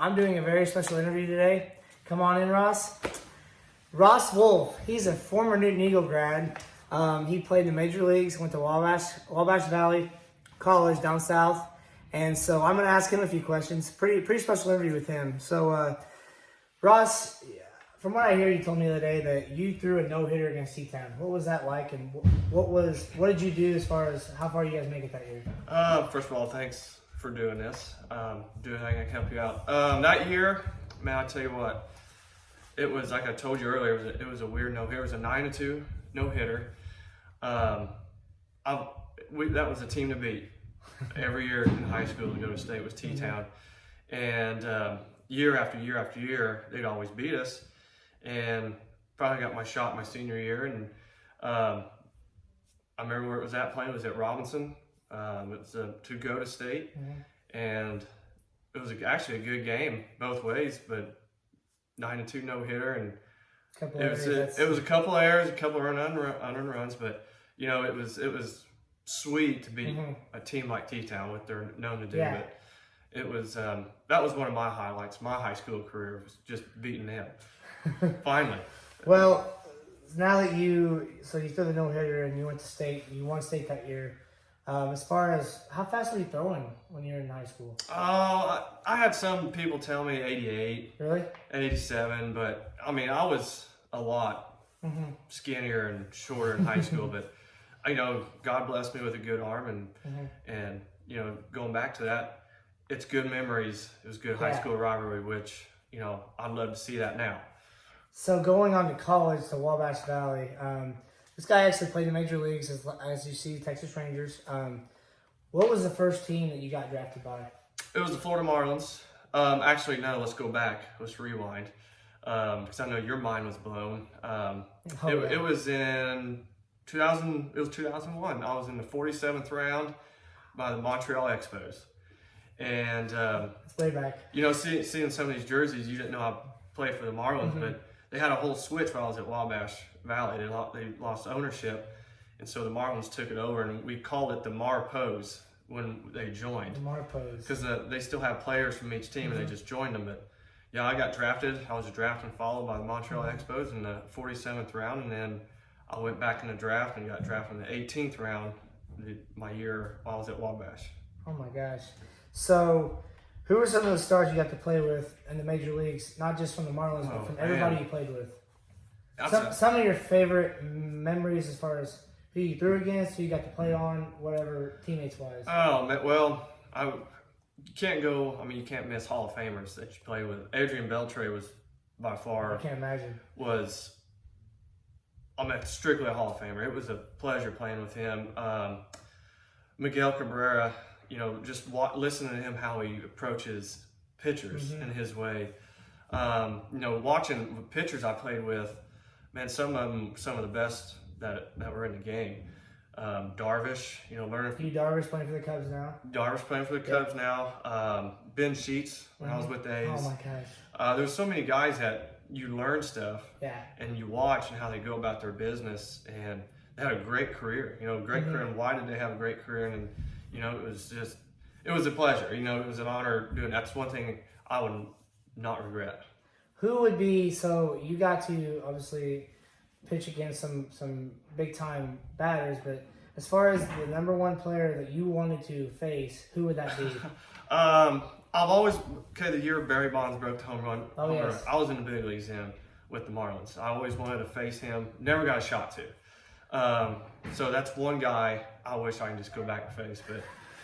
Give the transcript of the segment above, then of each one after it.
I'm doing a very special interview today. Come on in, Ross. Ross Wolf, he's a former Newton Eagle grad. He played in the major leagues, went to Wabash Valley College down south. And so I'm going to ask him a few questions. Pretty special interview with him. So, Ross, from what I hear, you told me the other day that you threw a no-hitter against T-Town. What was that like, and what did you do as far as how far you guys make it that year? First of all, thanks for doing this. Do anything I can help you out. That year, man, I tell you what, it was like I told you earlier. It was a weird no-hitter. It was a 9-2 no-hitter. That was a team to beat. Every year in high school to go to state was T-Town, and year after year after year, they'd always beat us. And finally got my shot my senior year, and I remember where it was at playing. It was at Robinson. It was to go to state, and it was actually a good game both ways. But 9-2 no hitter, and it was a couple of errors, a couple of unearned runs, but you know it was sweet to beat a team like T-Town, what they're known to do. Yeah. But it was that was one of my highlights. My high school career was just beating them. Finally. Well, now that you threw the no-hitter and you went to state, you won state that year. As far as how fast were you throwing when you were in high school? I had some people tell me 88, Really? 87, but I mean I was a lot skinnier and shorter in high school. But you know, God blessed me with a good arm, and you know, going back to that, it's good memories. It was good high school rivalry, which you know I'd love to see that now. So going on to college to Wabash Valley, this guy actually played in major leagues, as you see, Texas Rangers. What was the first team that you got drafted by? It was the Florida Marlins. Actually, no, let's go back. Let's rewind. Because I know your mind was blown. It was in 2000. It was 2001. I was in the 47th round by the Montreal Expos. And it's way back. You know, seeing some of these jerseys, you didn't know I played for the Marlins, but they had a whole switch while I was at Wabash Valley. They lost ownership, and so the Marlins took it over, and we called it the Marpos when they joined. The Marpos. Because they still have players from each team, and they just joined them. But yeah, I got drafted. I was drafted and followed by the Montreal Expos in the 47th round, and then I went back in the draft and got drafted in the 18th round my year while I was at Wabash. Oh my gosh. So, who were some of the stars you got to play with in the major leagues? Not just from the Marlins, but from everybody you played with. Some of your favorite memories as far as who you threw against, who you got to play on, whatever, teammates-wise. Oh, well, you can't miss Hall of Famers that you play with. Adrian Beltre was by far. I can't imagine. Strictly a Hall of Famer. It was a pleasure playing with him. Miguel Cabrera, you know, just listening to him, how he approaches pitchers in his way. You know, watching pitchers I played with, man, some of the best that were in the game. Darvish, you know, learning from Darvish playing for the Cubs now. Darvish playing for the Cubs now. Ben Sheets when I was with the A's. Oh my gosh. There's so many guys that you learn stuff Yeah. and you watch and how they go about their business, and they had a great career. You know, great career. And why did they have a great career? And you know, it was a pleasure. You know, it was an honor doing. That's one thing I would not regret. Who would be, so you got to obviously pitch against some big time batters, but as far as the number one player that you wanted to face, who would that be? The year Barry Bonds broke the home run. Yes. I was in the big leagues then with the Marlins. I always wanted to face him. Never got a shot to. So that's one guy I wish I could just go back and face.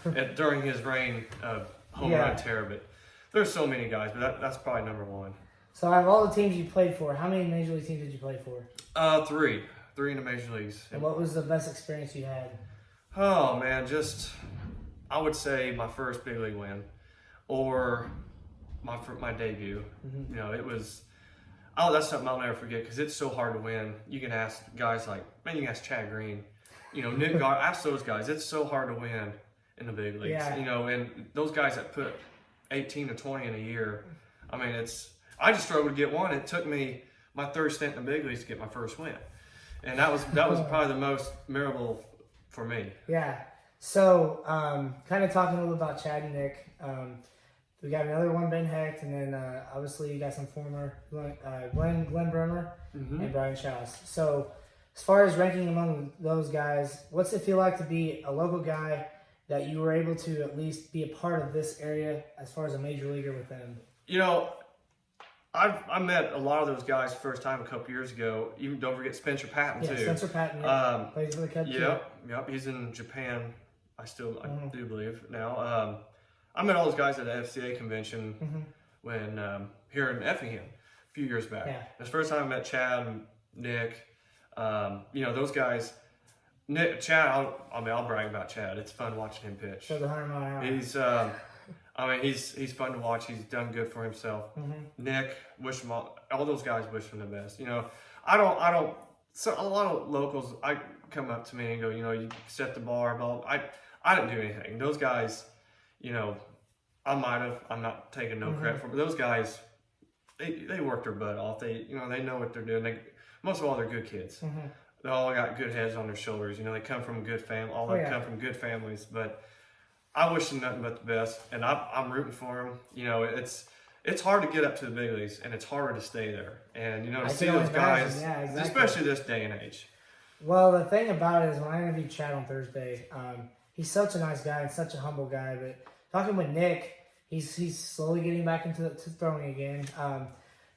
But during his reign of home run terror, but there's so many guys, but that's probably number one. So out of all the teams you played for, how many major league teams did you play for? Three in the major leagues. And what was the best experience you had? Oh man, I would say my first big league win, or my debut. You know, it was. Oh, that's something I'll never forget because it's so hard to win. You can ask guys like, man, you can ask Chad Green, you know, Nick Gar, ask those guys. It's so hard to win in the big leagues, you know, and those guys that put 18 to 20 in a year. I mean, I just struggled to get one. It took me my third stint in the big leagues to get my first win, and that was probably the most memorable for me. Yeah. So, kind of talking a little about Chad and Nick. We got another one, Ben Hecht, and then obviously you got some former Glenn Bremer and Brian Schaus. So as far as ranking among those guys, what's it feel like to be a local guy that you were able to at least be a part of this area as far as a major leaguer with them? You know, I met a lot of those guys first time a couple years ago. Even don't forget Spencer Patton too. Spencer Patton plays for the Cubs. Yep. He's in Japan. I do believe now. I met all those guys at the FCA convention when here in Effingham a few years back. Yeah. It's the first time I met Chad and Nick. Those guys. Chad, I'll brag about Chad. It's fun watching him pitch. So the 100-mile-an-hour. He's fun to watch. He's done good for himself. Nick, wish him all those guys wish him the best. I don't. So a lot of locals, I come up to me and go, you set the bar. Blah. I didn't do anything. Those guys, I might have. I'm not taking no credit for, but those guys, they work their butt off. They know what they're doing. Most of all, they're good kids. They all got good heads on their shoulders. They come from good come from good families. But I wish them nothing but the best, and I'm rooting for them. It's hard to get up to the big leagues, and it's harder to stay there. And to see those guys, especially this day and age. Well, the thing about it is when I interviewed Chad on Thursday, he's such a nice guy and such a humble guy. But talking with Nick, he's slowly getting back into throwing again.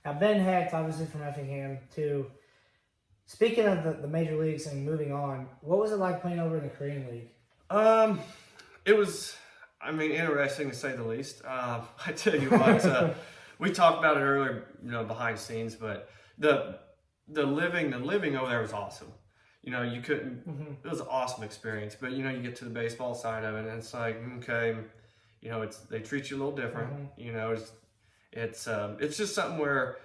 Now Ben Hecht, obviously from Effingham too. Speaking of the major leagues and moving on, what was it like playing over in the Korean League? It was, interesting to say the least. I tell you what, we talked about it earlier, behind the scenes, but the living over there was awesome. You couldn't. It was an awesome experience. But you get to the baseball side of it, and it's like, okay, they treat you a little different. It's just something where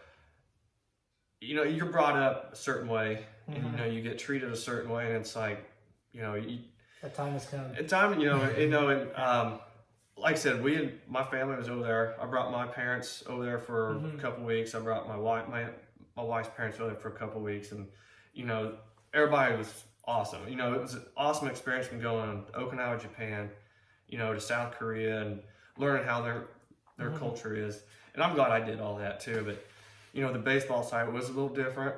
you're brought up a certain way, and you get treated a certain way, and it's like, that time has come. And like I said, my family was over there. I brought my parents over there for a couple of weeks. I brought my wife's parents over there for a couple of weeks, and everybody was awesome. It was an awesome experience from going to Okinawa, Japan, to South Korea, and learning how their culture is. And I'm glad I did all that too. But the baseball side was a little different.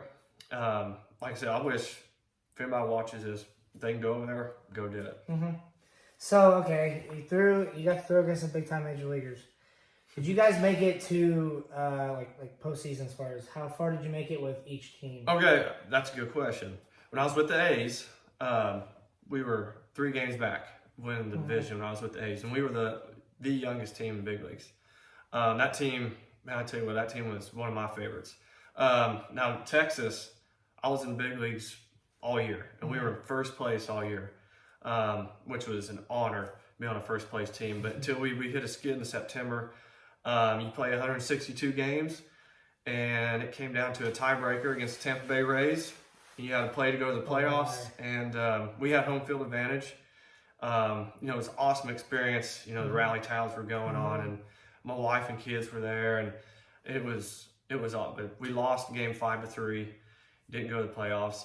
Like I said, I wish if anybody watches this, if they can go over there, go do it. So, okay, you got to throw against some big time major leaguers. Did you guys make it to like postseason as far as how far did you make it with each team? Okay, that's a good question. When I was with the A's, we were 3 games back winning the division when I was with the A's, and we were the youngest team in the big leagues. That team, man, I tell you what, that team was one of my favorites. Now Texas, I was in the big leagues all year, and we were in first place all year, which was an honor to be on a first place team. But until we hit a skid in September, you play 162 games, and it came down to a tiebreaker against the Tampa Bay Rays. You had to play to go to the playoffs, and we had home field advantage. It was an awesome experience. The rally towels were going on, and my wife and kids were there, and it was all. But we lost game 5-3. Didn't go to the playoffs.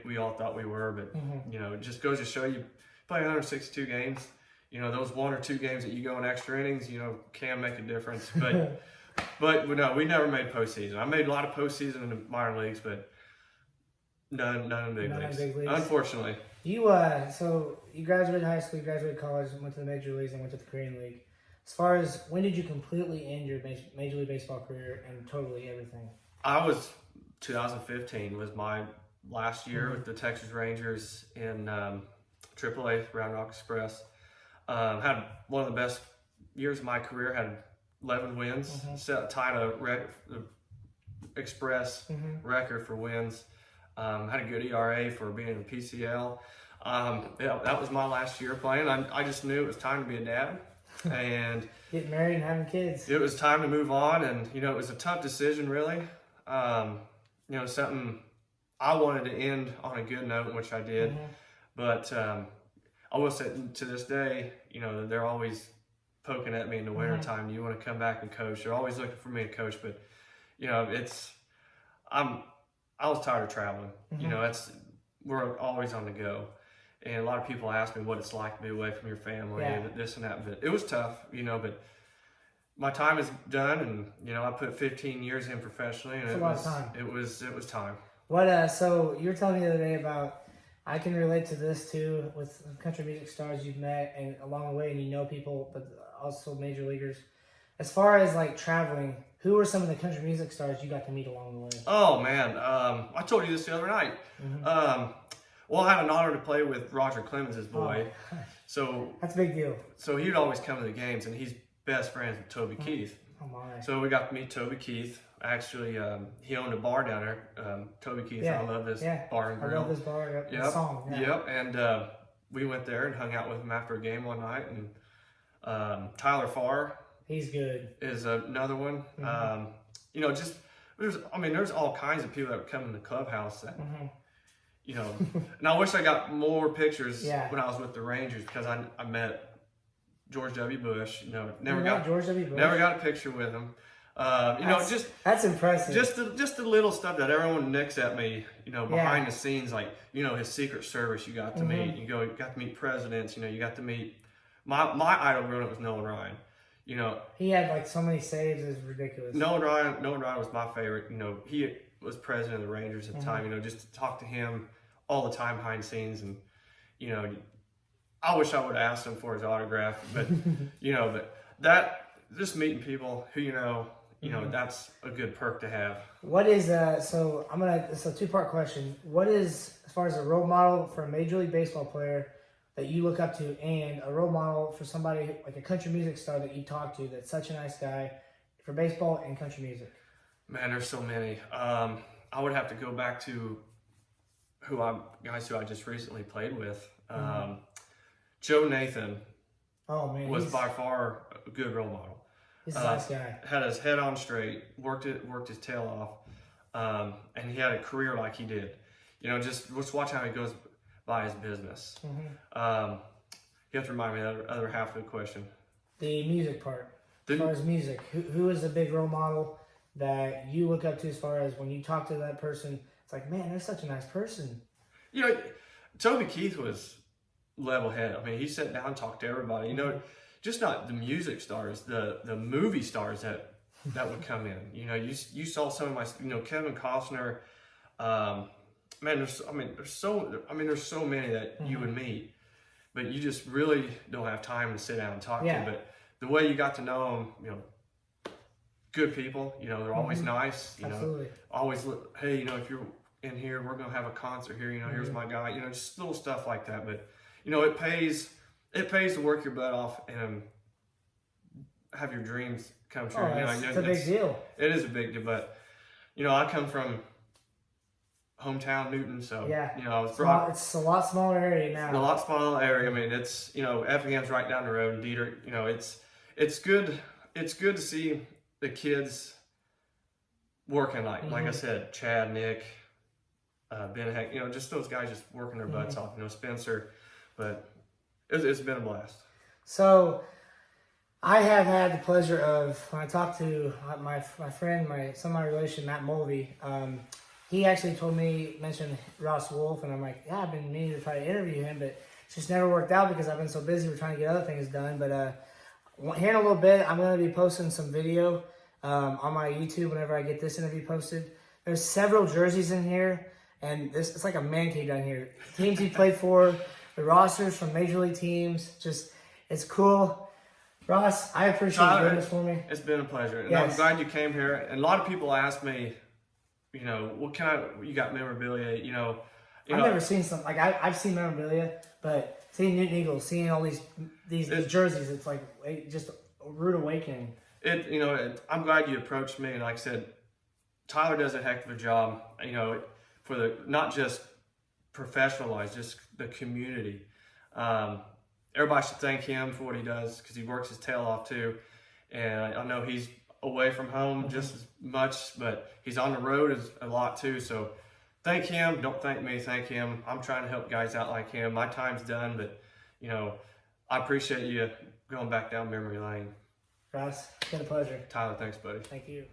We all thought we were, but it just goes to show you play 162 games. Those 1 or 2 games that you go in extra innings, can make a difference. But no, we never made postseason. I made a lot of postseason in the minor leagues, but none in big leagues. Unfortunately. So you graduated high school, you graduated college, went to the major leagues, and went to the Korean League. As far as when did you completely end your Major League Baseball career and totally everything? 2015 was my last year with the Texas Rangers in AAA, Round Rock Express. Had one of the best years of my career. Had 11 wins, tied a Express record for wins. Had a good ERA for being in the PCL. That was my last year playing. I just knew it was time to be a dad. And getting married and having kids. It was time to move on, and it was a tough decision, really. Something I wanted to end on a good note, which I did. But I will say to this day, they're always poking at me in the wintertime. Do you want to come back and coach? They're always looking for me to coach, but I was tired of traveling. We're always on the go. And a lot of people ask me what it's like to be away from your family and this and that. But it was tough, but my time is done, and you know I put 15 years in professionally, and That's a lot of time. It was time. What so you were telling me the other day about, I can relate to this too with country music stars you've met and along the way, and you know people, but also major leaguers. As far as like traveling, who were some of the country music stars you got to meet along the way? Oh man, I told you this the other night. Well, I had an honor to play with Roger Clemens' boy, so that's a big deal. So he'd always come to the games, and he's best friends with Toby Keith. Oh my! So we got to meet Toby Keith. Actually, he owned a bar down there. Toby Keith, I love this bar and grill. I love this bar. Yep. Song. Yeah. Yep. And we went there and hung out with him after a game one night. And Tyler Farr, he's good. Is another one. You know, just there's all kinds of people that would come in the clubhouse that. You know, and I wish I got more pictures when I was with the Rangers, because I met George W. Bush. You know, never got a picture with him. You know, just that's impressive. Just the little stuff that everyone nicks at me. You know, behind the scenes, like you know, his Secret Service. You got to meet. You got to meet presidents. You know, you got to meet. My idol growing up was Nolan Ryan. You know, he had like so many saves, it's ridiculous. Nolan Ryan was my favorite. You know, he was president of the Rangers at the time. You know, just to talk to him all the time behind scenes, and you know, I wish I would have asked him for his autograph, but you know, but that just meeting people who you know, that's a good perk to have. What is so it's a two-part question. What is, as far as a role model for a Major League Baseball player that you look up to, and a role model for somebody like a country music star that you talk to that's such a nice guy for baseball and country music? Man, there's so many. I would have to go back to guys who I just recently played with. Joe Nathan was by far a good role model. He's a nice guy. Had his head on straight, worked his tail off, and he had a career like he did. You know, just watch how he goes by his business. You have to remind me of the other half of the question. The music part. As far as music, who is a big role model that you look up to, as far as when you talk to that person, it's like, man, they're such a nice person. You know, Toby Keith was level head. I mean, he sat down and talked to everybody. You know, just not the music stars, the movie stars that would come in. You know, you saw some of my, you know, Kevin Costner. Man, there's so many that you would meet, but you just really don't have time to sit down and talk to them. But the way you got to know them, you know, good people. You know, they're always nice. You know, always hey, you know, if you're in here, we're gonna have a concert here. You know, here's my guy. You know, just little stuff like that. But you know, it pays to work your butt off and have your dreams come true. Oh, you know, it's a big deal. It is a big deal, but you know, I come from hometown Newton, so you know, I was brought. It's a lot smaller area now. A lot smaller area. I mean, it's, you know, Effingham's right down the road, and Dieter. You know, it's good. It's good to see the kids working, like I said, Chad, Nick, Ben Heck. You know, just those guys just working their butts off. You know, Spencer, but it's been a blast. So, I have had the pleasure of, when I talked to my friend, my relation, Matt Mulvey, he actually mentioned Ross Wolf, and I'm like, yeah, I've been meaning to try to interview him, but it's just never worked out because I've been so busy with trying to get other things done. But here in a little bit, I'm going to be posting some video on my YouTube whenever I get this interview posted. There's several jerseys in here, and it's like a man cave down here. Teams he played for, the rosters from major league teams, it's cool. Ross, I appreciate you doing this for me. It's been a pleasure, and I'm glad you came here. And a lot of people ask me, you know, what kind of, you got memorabilia, you know. I've never seen something, like I've seen memorabilia, but seeing Newton Eagles, seeing all these jerseys, it's like just a rude awakening. I'm glad you approached me, and like I said, Tyler does a heck of a job, you know, for the, not just professional wise, just the community. Everybody should thank him for what he does, because he works his tail off too. And I know he's away from home just as much, but he's on the road a lot too. So thank him. Don't thank me. Thank him. I'm trying to help guys out like him. My time's done, but you know, I appreciate you going back down memory lane. Ross, it's been a pleasure. Tyler, thanks, buddy. Thank you.